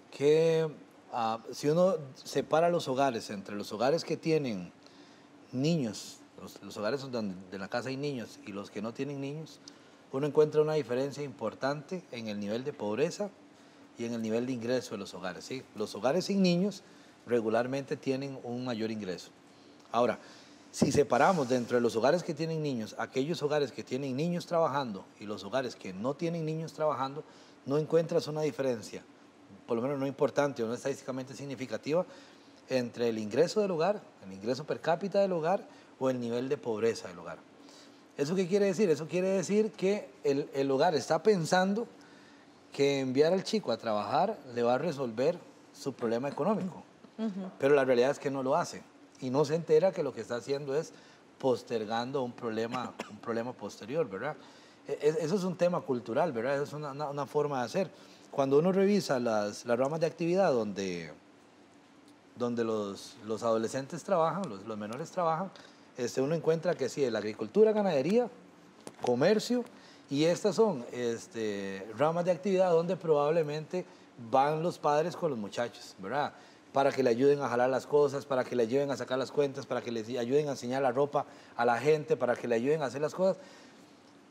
que si uno separa los hogares entre los hogares que tienen niños, los hogares donde de la casa hay niños y los que no tienen niños, uno encuentra una diferencia importante en el nivel de pobreza y en el nivel de ingreso de los hogares, ¿sí? Los hogares sin niños regularmente tienen un mayor ingreso. Ahora, si separamos dentro de los hogares que tienen niños, aquellos hogares que tienen niños trabajando y los hogares que no tienen niños trabajando, no encuentras una diferencia, por lo menos no importante o no estadísticamente significativa, entre el ingreso del hogar, el ingreso per cápita del hogar o el nivel de pobreza del hogar. ¿Eso qué quiere decir? Eso quiere decir que el hogar está pensando que enviar al chico a trabajar le va a resolver su problema económico, pero la realidad es que no lo hace y no se entera que lo que está haciendo es postergando un problema posterior, ¿verdad? Eso es un tema cultural, ¿verdad? Eso es una forma de hacer. Cuando uno revisa las ramas de actividad donde los adolescentes trabajan, los menores trabajan, uno encuentra que sí, la agricultura, ganadería, comercio Y estas son ramas de actividad donde probablemente van los padres con los muchachos, ¿verdad? Para que le ayuden a jalar las cosas, para que le ayuden a sacar las cuentas, para que les ayuden a enseñar la ropa a la gente, para que le ayuden a hacer las cosas,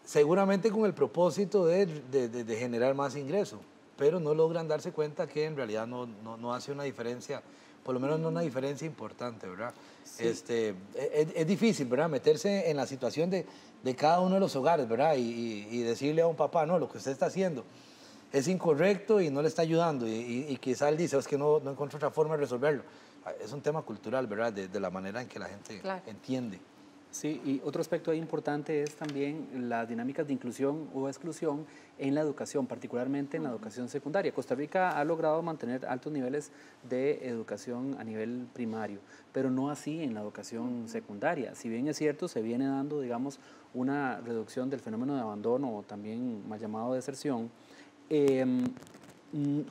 seguramente con el propósito de generar más ingreso, pero no logran darse cuenta que en realidad no hace una diferencia, por lo menos no una diferencia importante, ¿verdad? Sí. Es difícil, ¿verdad? Meterse en la situación de cada uno de los hogares, ¿verdad? Y decirle a un papá, no, lo que usted está haciendo es incorrecto y no le está ayudando, y quizá él dice, es que no encuentro otra forma de resolverlo. Es un tema cultural, ¿verdad? De la manera en que la gente entiende. Sí, y otro aspecto ahí importante es también las dinámicas de inclusión o exclusión en la educación, particularmente en la educación secundaria. Costa Rica ha logrado mantener altos niveles de educación a nivel primario, pero no así en la educación secundaria. Si bien es cierto, se viene dando, digamos, una reducción del fenómeno de abandono o también mal llamado deserción,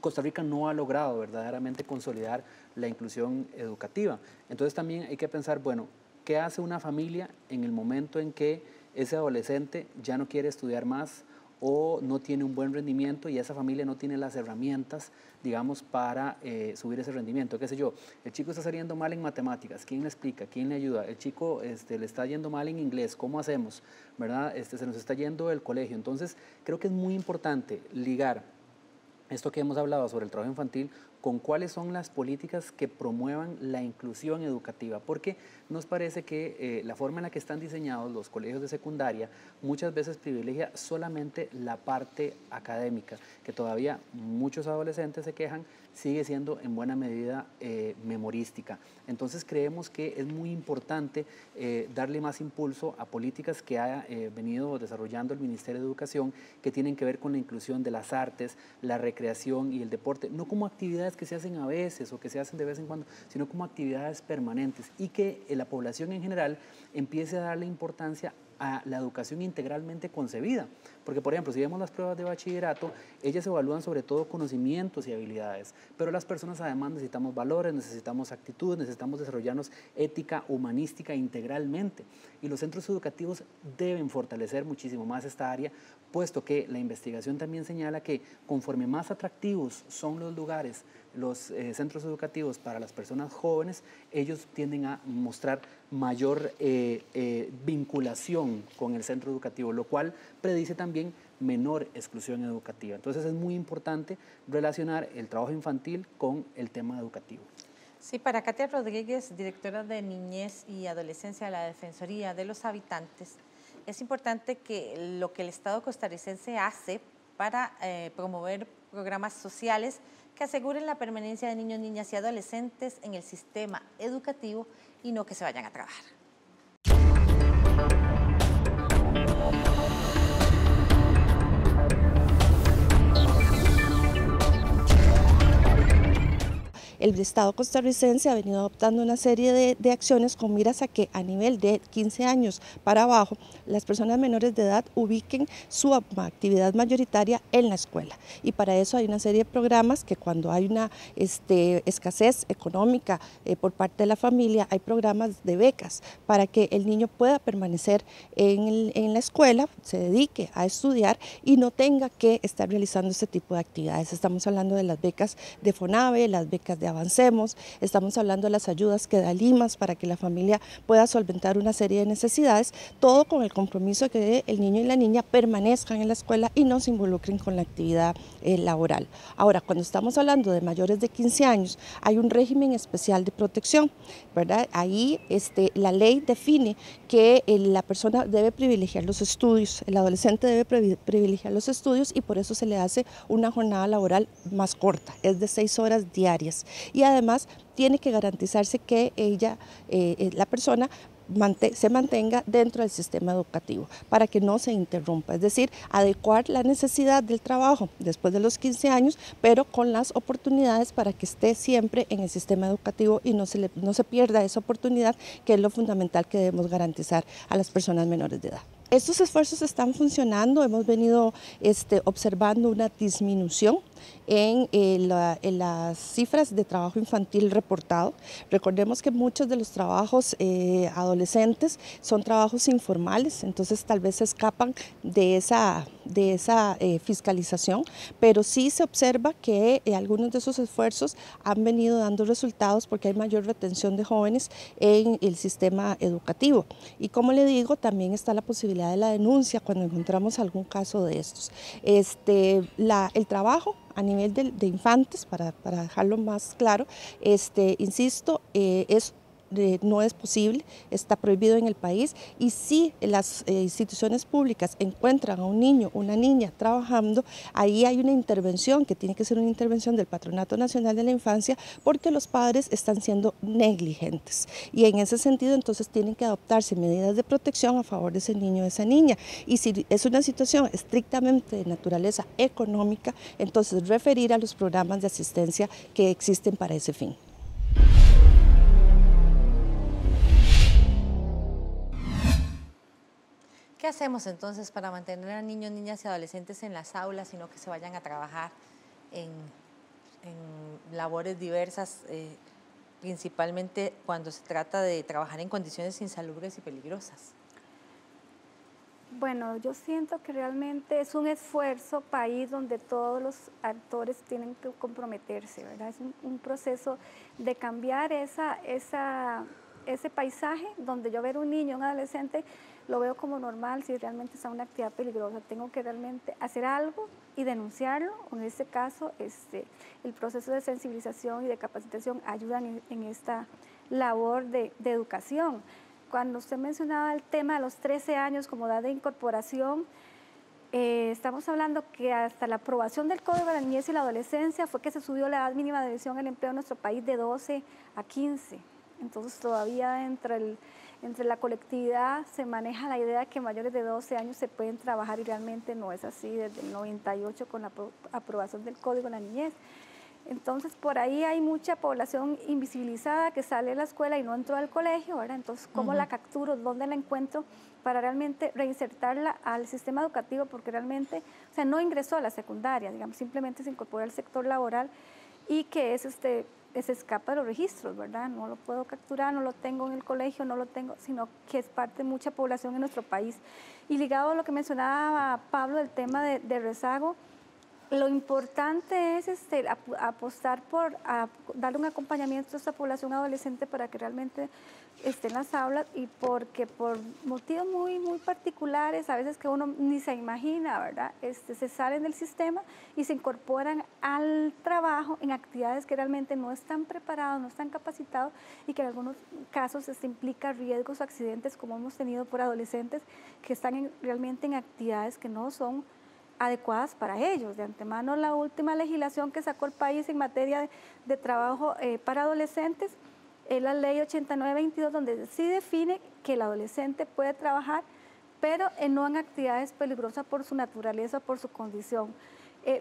Costa Rica no ha logrado verdaderamente consolidar la inclusión educativa. Entonces también hay que pensar, bueno, ¿qué hace una familia en el momento en que ese adolescente ya no quiere estudiar más o no tiene un buen rendimiento y esa familia no tiene las herramientas, digamos, para subir ese rendimiento? ¿Qué sé yo? El chico está saliendo mal en matemáticas, ¿quién le explica? ¿Quién le ayuda? El chico le está yendo mal en inglés, ¿cómo hacemos? ¿Verdad? Se nos está yendo el colegio. Entonces, creo que es muy importante ligar esto que hemos hablado sobre el trabajo infantil con cuáles son las políticas que promuevan la inclusión educativa, porque nos parece que la forma en la que están diseñados los colegios de secundaria muchas veces privilegia solamente la parte académica, que todavía muchos adolescentes se quejan, sigue siendo en buena medida memorística. Entonces creemos que es muy importante darle más impulso a políticas que ha venido desarrollando el Ministerio de Educación, que tienen que ver con la inclusión de las artes, la recreación y el deporte, no como actividades que se hacen a veces o que se hacen de vez en cuando, sino como actividades permanentes, y que la población en general empiece a darle importancia a la educación integralmente concebida. Porque, por ejemplo, si vemos las pruebas de bachillerato, ellas evalúan sobre todo conocimientos y habilidades, pero las personas además necesitamos valores, necesitamos actitudes, necesitamos desarrollarnos ética, humanística integralmente. Y los centros educativos deben fortalecer muchísimo más esta área, puesto que la investigación también señala que conforme más atractivos son los lugares, los centros educativos para las personas jóvenes, ellos tienden a mostrar mayor vinculación con el centro educativo, lo cual predice también menor exclusión educativa. Entonces es muy importante relacionar el trabajo infantil con el tema educativo. Sí, para Katia Rodríguez, directora de Niñez y Adolescencia de la Defensoría de los Habitantes, es importante que lo que el Estado costarricense hace para promover programas sociales que aseguren la permanencia de niños, niñas y adolescentes en el sistema educativo y no que se vayan a trabajar. El Estado costarricense ha venido adoptando una serie de acciones con miras a que a nivel de 15 años para abajo las personas menores de edad ubiquen su actividad mayoritaria en la escuela, y para eso hay una serie de programas que cuando hay una escasez económica por parte de la familia, hay programas de becas para que el niño pueda permanecer en la escuela, se dedique a estudiar y no tenga que estar realizando este tipo de actividades. Estamos hablando de las becas de FONAVE, las becas de Avancemos, estamos hablando de las ayudas que da Limas para que la familia pueda solventar una serie de necesidades, todo con el compromiso de que el niño y la niña permanezcan en la escuela y no se involucren con la actividad laboral. Ahora, cuando estamos hablando de mayores de 15 años, hay un régimen especial de protección, ¿verdad? Ahí la ley define que la persona debe privilegiar los estudios, el adolescente debe privilegiar los estudios, y por eso se le hace una jornada laboral más corta, es de 6 horas diarias. Y además tiene que garantizarse que la persona se mantenga dentro del sistema educativo para que no se interrumpa, es decir, adecuar la necesidad del trabajo después de los 15 años, pero con las oportunidades para que esté siempre en el sistema educativo y no se pierda esa oportunidad, que es lo fundamental que debemos garantizar a las personas menores de edad. Estos esfuerzos están funcionando, hemos venido observando una disminución en las cifras de trabajo infantil reportado. Recordemos que muchos de los trabajos adolescentes son trabajos informales, entonces tal vez se escapan de esa fiscalización, pero sí se observa que algunos de esos esfuerzos han venido dando resultados porque hay mayor retención de jóvenes en el sistema educativo. Y como le digo, también está la posibilidad de la denuncia cuando encontramos algún caso de estos. El trabajo a nivel de infantes, para dejarlo más claro, insisto, no es posible, está prohibido en el país, y si las instituciones públicas encuentran a un niño, una niña trabajando, ahí hay una intervención que tiene que ser una intervención del Patronato Nacional de la Infancia, porque los padres están siendo negligentes, y en ese sentido entonces tienen que adoptarse medidas de protección a favor de ese niño o esa niña, y si es una situación estrictamente de naturaleza económica, entonces referir a los programas de asistencia que existen para ese fin. ¿Qué hacemos entonces para mantener a niños, niñas y adolescentes en las aulas y no que se vayan a trabajar en labores diversas, principalmente cuando se trata de trabajar en condiciones insalubres y peligrosas? Bueno, yo siento que realmente es un esfuerzo país donde todos los actores tienen que comprometerse, ¿verdad? Es un proceso de cambiar ese paisaje donde yo ver un niño, un adolescente, lo veo como normal. Si realmente está en una actividad peligrosa, tengo que realmente hacer algo y denunciarlo. En este caso, el proceso de sensibilización y de capacitación ayudan en esta labor de educación. Cuando usted mencionaba el tema de los 13 años como edad de incorporación, estamos hablando que hasta la aprobación del Código de la Niñez y la Adolescencia fue que se subió la edad mínima de admisión al empleo en nuestro país de 12 a 15. Entonces todavía entre la colectividad se maneja la idea de que mayores de 12 años se pueden trabajar, y realmente no es así. Desde el 98 con la aprobación del Código de la Niñez. Entonces, por ahí hay mucha población invisibilizada que sale de la escuela y no entró al colegio, ¿verdad? Entonces, ¿cómo la capturo? ¿Dónde la encuentro para realmente reinsertarla al sistema educativo? Porque realmente, o sea, no ingresó a la secundaria, digamos, simplemente se incorporó al sector laboral, y que se escapa de los registros, ¿verdad? No lo puedo capturar, no lo tengo en el colegio, no lo tengo, sino que es parte de mucha población en nuestro país. Y ligado a lo que mencionaba Pablo, del tema de rezago, lo importante es apostar por darle un acompañamiento a esta población adolescente para que realmente esté en las aulas, y porque por motivos muy, muy particulares, a veces que uno ni se imagina, ¿verdad? Se salen del sistema y se incorporan al trabajo en actividades que realmente no están preparados, no están capacitados, y que en algunos casos implica riesgos o accidentes, como hemos tenido por adolescentes que están realmente en actividades que no son adecuadas para ellos. De antemano, la última legislación que sacó el país en materia de trabajo para adolescentes es la ley 8922, donde sí define que el adolescente puede trabajar, pero no en actividades peligrosas por su naturaleza, por su condición,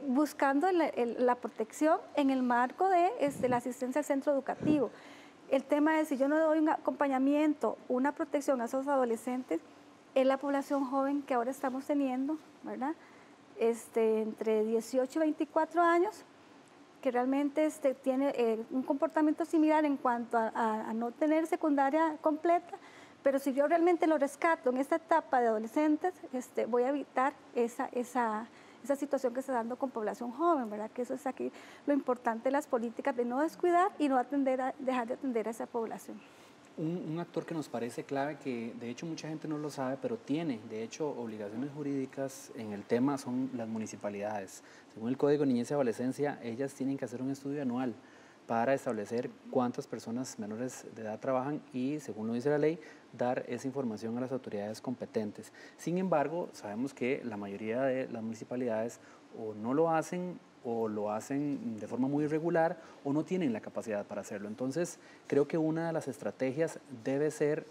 buscando la protección en el marco de la asistencia al centro educativo. El tema es, si yo no doy un acompañamiento, una protección a esos adolescentes, es la población joven que ahora estamos teniendo, ¿verdad? Entre 18 y 24 años, que realmente tiene un comportamiento similar en cuanto a no tener secundaria completa, pero si yo realmente lo rescato en esta etapa de adolescentes, voy a evitar esa situación que se está dando con población joven, ¿verdad? Que eso es aquí lo importante de las políticas, de no descuidar y no dejar de atender a esa población. Un actor que nos parece clave, que de hecho mucha gente no lo sabe, pero tiene de hecho obligaciones jurídicas en el tema, son las municipalidades. Según el Código de Niñez y Adolescencia, ellas tienen que hacer un estudio anual para establecer cuántas personas menores de edad trabajan y, según lo dice la ley, dar esa información a las autoridades competentes. Sin embargo, sabemos que la mayoría de las municipalidades o no lo hacen, o lo hacen de forma muy irregular, o no tienen la capacidad para hacerlo. Entonces, creo que una de las estrategias debe ser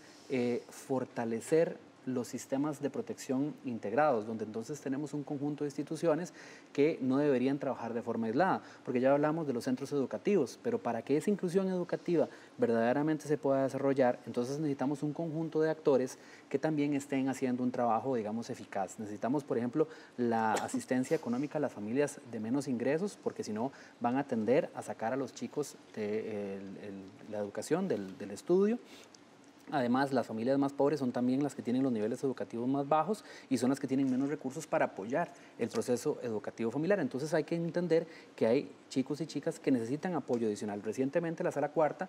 fortalecer los sistemas de protección integrados, donde entonces tenemos un conjunto de instituciones que no deberían trabajar de forma aislada, porque ya hablamos de los centros educativos, pero para que esa inclusión educativa verdaderamente se pueda desarrollar, entonces necesitamos un conjunto de actores que también estén haciendo un trabajo, digamos, eficaz. Necesitamos, por ejemplo, la asistencia económica a las familias de menos ingresos, porque si no van a tender a sacar a los chicos de la educación, del estudio. Además, las familias más pobres son también las que tienen los niveles educativos más bajos y son las que tienen menos recursos para apoyar el proceso educativo familiar. Entonces hay que entender que hay chicos y chicas que necesitan apoyo adicional. Recientemente la Sala Cuarta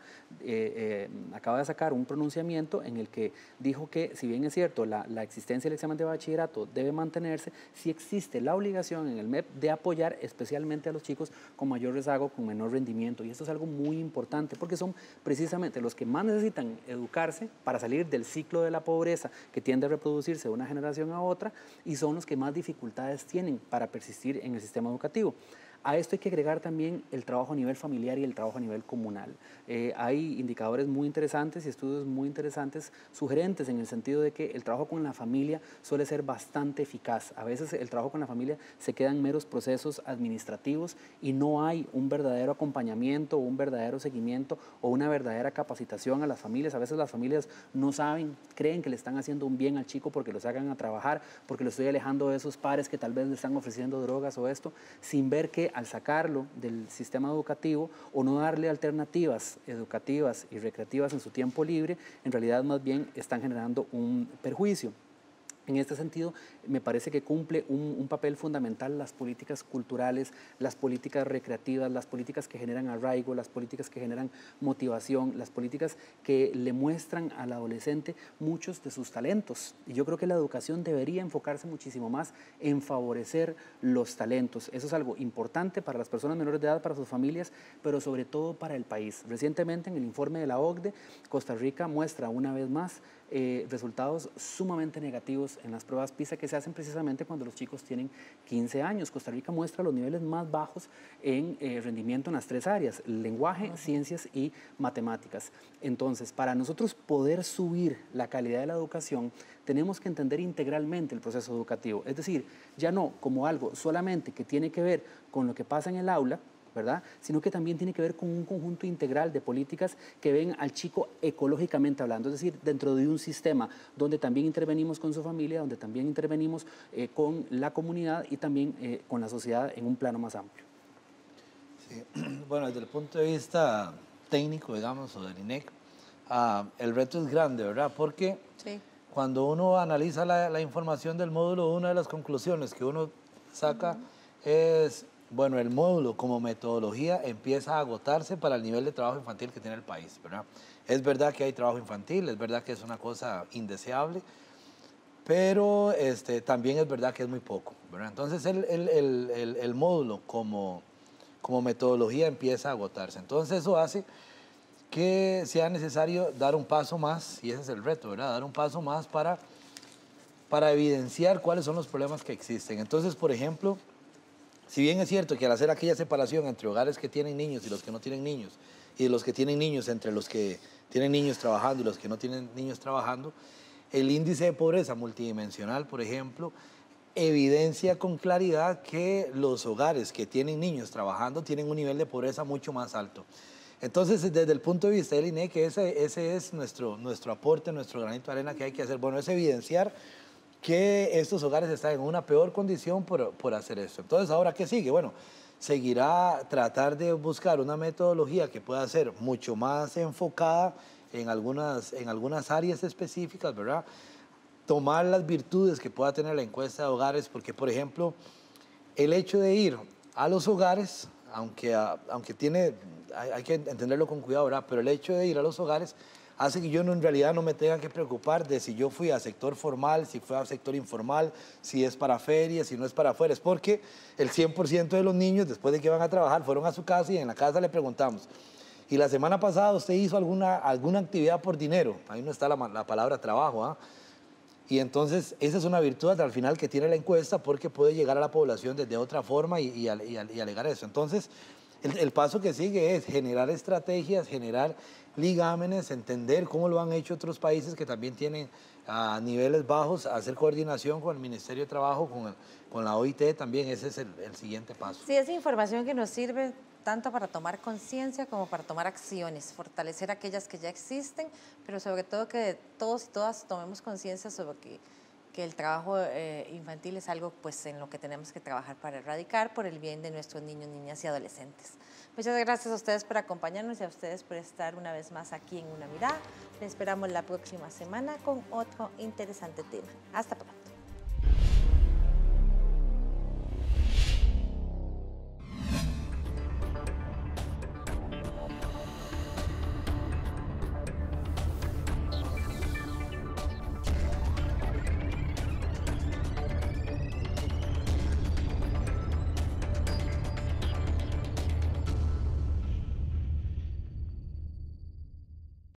acaba de sacar un pronunciamiento en el que dijo que, si bien es cierto, la existencia del examen de bachillerato debe mantenerse, sí existe la obligación en el MEP de apoyar especialmente a los chicos con mayor rezago, con menor rendimiento. Y esto es algo muy importante porque son precisamente los que más necesitan educarse para salir del ciclo de la pobreza que tiende a reproducirse de una generación a otra, y son los que más dificultades tienen para persistir en el sistema educativo. A esto hay que agregar también el trabajo a nivel familiar y el trabajo a nivel comunal. Hay indicadores muy interesantes y estudios muy interesantes, sugerentes en el sentido de que el trabajo con la familia suele ser bastante eficaz. A veces el trabajo con la familia se queda en meros procesos administrativos y no hay un verdadero acompañamiento o un verdadero seguimiento o una verdadera capacitación a las familias. A veces las familias no saben, creen que le están haciendo un bien al chico porque lo sacan a trabajar, porque lo estoy alejando de esos pares que tal vez le están ofreciendo drogas o esto, sin ver que al sacarlo del sistema educativo o no darle alternativas educativas y recreativas en su tiempo libre, en realidad más bien están generando un perjuicio. En este sentido, me parece que cumple un papel fundamental las políticas culturales, las políticas recreativas, las políticas que generan arraigo, las políticas que generan motivación, las políticas que le muestran al adolescente muchos de sus talentos. Y yo creo que la educación debería enfocarse muchísimo más en favorecer los talentos. Eso es algo importante para las personas menores de edad, para sus familias, pero sobre todo para el país. Recientemente, en el informe de la OCDE, Costa Rica muestra una vez más resultados sumamente negativos en las pruebas PISA que se hacen precisamente cuando los chicos tienen 15 años. Costa Rica muestra los niveles más bajos en rendimiento en las tres áreas: lenguaje, ciencias y matemáticas. Entonces, para nosotros poder subir la calidad de la educación, tenemos que entender integralmente el proceso educativo. Es decir, ya no como algo solamente que tiene que ver con lo que pasa en el aula, ¿verdad?, sino que también tiene que ver con un conjunto integral de políticas que ven al chico ecológicamente hablando, es decir, dentro de un sistema donde también intervenimos con su familia, donde también intervenimos con la comunidad y también con la sociedad en un plano más amplio. Sí. Bueno, desde el punto de vista técnico, digamos, o del INEC, el reto es grande, ¿verdad? Porque sí, cuando uno analiza la información del módulo, una de las conclusiones que uno saca es: bueno, el módulo como metodología empieza a agotarse para el nivel de trabajo infantil que tiene el país, ¿verdad? Es verdad que hay trabajo infantil, es verdad que es una cosa indeseable, pero también es verdad que es muy poco, ¿verdad? Entonces el módulo como metodología empieza a agotarse. Entonces eso hace que sea necesario dar un paso más, y ese es el reto, ¿verdad? Dar un paso más para evidenciar cuáles son los problemas que existen. Entonces, por ejemplo, si bien es cierto que al hacer aquella separación entre hogares que tienen niños y los que no tienen niños, y de los que tienen niños entre los que tienen niños trabajando y los que no tienen niños trabajando, el índice de pobreza multidimensional, por ejemplo, evidencia con claridad que los hogares que tienen niños trabajando tienen un nivel de pobreza mucho más alto. Entonces, desde el punto de vista del INEC, ese es nuestro aporte, nuestro granito de arena que hay que hacer. Bueno, es evidenciar que estos hogares están en una peor condición por hacer esto. Entonces, ¿ahora qué sigue? Bueno, seguirá tratar de buscar una metodología que pueda ser mucho más enfocada en algunas áreas específicas, ¿verdad? Tomar las virtudes que pueda tener la encuesta de hogares, porque, por ejemplo, el hecho de ir a los hogares, aunque hay que entenderlo con cuidado, ¿verdad? Pero el hecho de ir a los hogares hace que yo en realidad no me tenga que preocupar de si yo fui a sector formal, si fui a sector informal, si es para ferias, si no es para afuera. Es porque el 100% de los niños, después de que van a trabajar, fueron a su casa y en la casa le preguntamos: ¿y la semana pasada usted hizo alguna actividad por dinero? Ahí no está la palabra trabajo, ¿ah? Y entonces esa es una virtud al final que tiene la encuesta, porque puede llegar a la población desde otra forma y alegar eso. Entonces, el paso que sigue es generar estrategias, generar ligámenes, entender cómo lo han hecho otros países que también tienen a niveles bajos, hacer coordinación con el Ministerio de Trabajo, con la OIT también, ese es el siguiente paso. Sí, es información que nos sirve tanto para tomar conciencia como para tomar acciones, fortalecer aquellas que ya existen, pero sobre todo que todos y todas tomemos conciencia sobre que el trabajo infantil es algo pues, en lo que tenemos que trabajar para erradicar por el bien de nuestros niños, niñas y adolescentes. Muchas gracias a ustedes por acompañarnos y a ustedes por estar una vez más aquí en Una Mirada. Les esperamos la próxima semana con otro interesante tema. Hasta pronto.